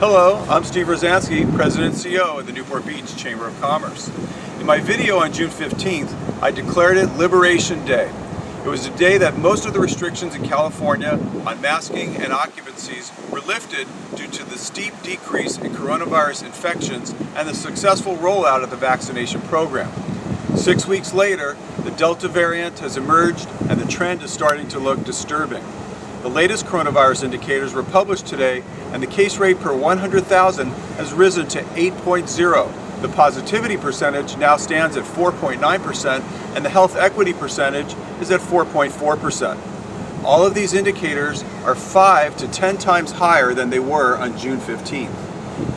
Hello, I'm Steve Rosansky, President and CEO of the Newport Beach Chamber of Commerce. In my video on June 15th, I declared it Liberation Day. It was a day that most of the restrictions in California on masking and occupancies were lifted due to the steep decrease in coronavirus infections and the successful rollout of the vaccination program. 6 weeks later, the Delta variant has emerged and the trend is starting to look disturbing. The latest coronavirus indicators were published today, and the case rate per 100,000 has risen to 8.0. The positivity percentage now stands at 4.9%, and the health equity percentage is at 4.4%. All of these indicators are 5 to 10 times higher than they were on June 15th.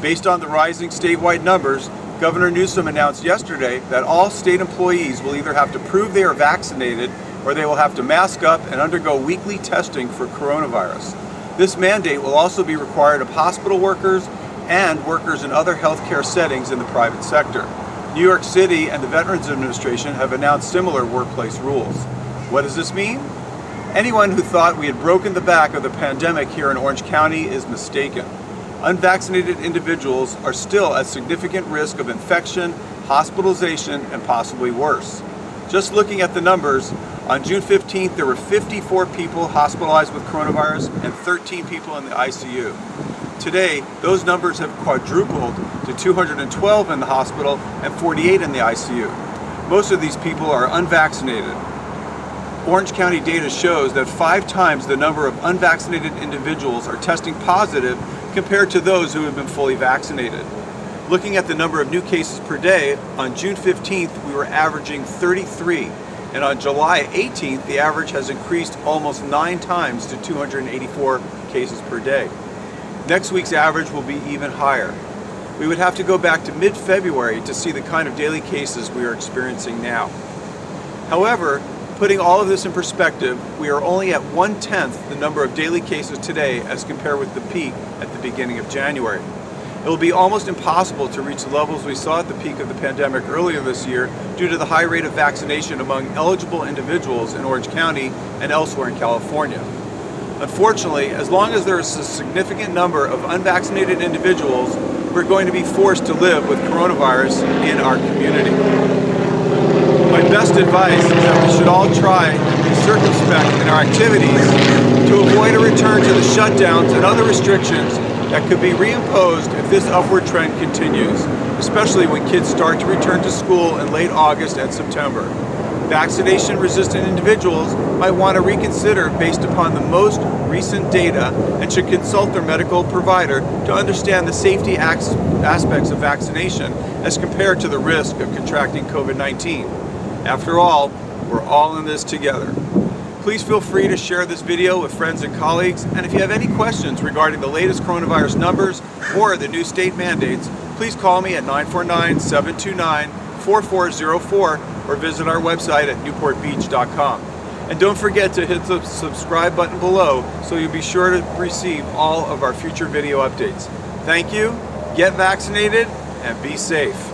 Based on the rising statewide numbers, Governor Newsom announced yesterday that all state employees will either have to prove they are vaccinated or they will have to mask up and undergo weekly testing for coronavirus. This mandate will also be required of hospital workers and workers in other healthcare settings in the private sector. New York City and the Veterans Administration have announced similar workplace rules. What does this mean? Anyone who thought we had broken the back of the pandemic here in Orange County is mistaken. Unvaccinated individuals are still at significant risk of infection, hospitalization, and possibly worse. Just looking at the numbers, on June 15th, there were 54 people hospitalized with coronavirus and 13 people in the ICU. Today, those numbers have quadrupled to 212 in the hospital and 48 in the ICU. Most of these people are unvaccinated. Orange County data shows that 5 times the number of unvaccinated individuals are testing positive compared to those who have been fully vaccinated. Looking at the number of new cases per day, on June 15th, we were averaging 33. And on July 18th, the average has increased almost 9 times to 284 cases per day. Next week's average will be even higher. We would have to go back to mid-February to see the kind of daily cases we are experiencing now. However, putting all of this in perspective, we are only at 1/10 the number of daily cases today as compared with the peak at the beginning of January. It will be almost impossible to reach the levels we saw at the peak of the pandemic earlier this year due to the high rate of vaccination among eligible individuals in Orange County and elsewhere in California. Unfortunately, as long as there is a significant number of unvaccinated individuals, we're going to be forced to live with coronavirus in our community. My best advice is that we should all try and be circumspect in our activities to avoid a return to the shutdowns and other restrictions that could be reimposed if this upward trend continues, especially when kids start to return to school in late August and September. Vaccination-resistant individuals might want to reconsider based upon the most recent data and should consult their medical provider to understand the safety aspects of vaccination as compared to the risk of contracting COVID-19. After all, we're all in this together. Please feel free to share this video with friends and colleagues, and if you have any questions regarding the latest coronavirus numbers or the new state mandates, please call me at 949-729-4404 or visit our website at newportbeach.com. And don't forget to hit the subscribe button below so you'll be sure to receive all of our future video updates. Thank you, get vaccinated, and be safe.